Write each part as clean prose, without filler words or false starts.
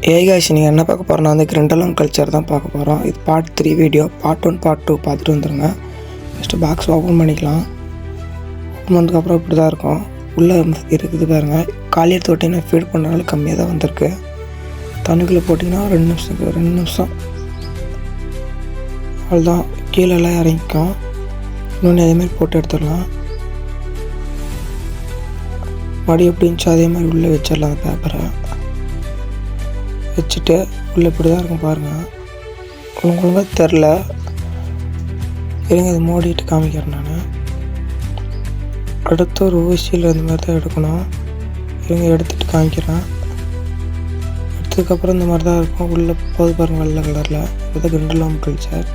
Guys நீங்கள் என்ன பார்க்க போறோம்னா வந்து கிரிண்டலம் கல்ச்சர் தான் பார்க்க போறோம். இது பார்ட் 3 வீடியோ. பார்ட் 1 பார்ட் 2 பார்த்துட்டு வந்துருங்க. ஃபர்ஸ்ட் பாக்ஸ் ஓபன் பண்ணிக்கலாம். ஓபன் பண்ணதுக்கு அப்புறம் இப்படி தான் இருக்கும். உள்ள இருக்குது பாருங்க. காலியர் தொட்டினா ஃபீட் பண்ணனால கம்மியா தான் வந்திருக்கு. தண்ணிக்குள்ள போடினா 2 நிமிஷம் அவ்வளவுதான் கீழ எல்லாம் இறங்கிக்கும். இன்னொன்னு அதே மாதிரி போட்டு எடுத்துடலாம். மடி எப்படின்னு அதே மாதிரி உள்ள வச்சிடலாம் அந்த பேப்பரை வச்சுட்டு உள்ளே இப்படி தான் இருக்கும் பாருங்கள். உங்களுக்கு தெரில இருங்க, இது மூடிட்டு காமிக்கிறேன். நான் அடுத்த ஒரு ஊசியில் இந்த மாதிரி தான் எடுக்கணும். இருங்க எடுத்துகிட்டு காமிக்கிறேன். எடுத்ததுக்கப்புறம் இந்த மாதிரி தான் இருக்கும். உள்ளே போது பாருங்கள் வெள்ளை கலரில். இதுதான் கிரிண்டலம் கல்ச்சர்.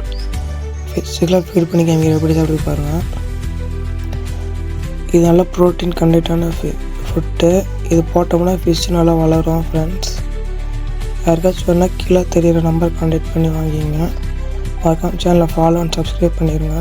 ஃபிசிக்கலாக ஃபீட் பண்ணி காமிக்கிறேன் எப்படி தான் அப்படி பாருங்கள். இது நல்லா ப்ரோட்டீன் கண்டென்ட்டான ஃபுட்டு. இது போட்டோம்னா ஃபிஷ் நல்லா வளரும் ஃப்ரெண்ட்ஸ். யாருக்காச்சும் வேணால் கீழே தெரியிற நம்பர் கான்டாக்ட் பண்ணி வாங்கிங்க. மறக்காம சேனலை ஃபாலோ அண்ட் சப்ஸ்கிரைப் பண்ணிடுங்க.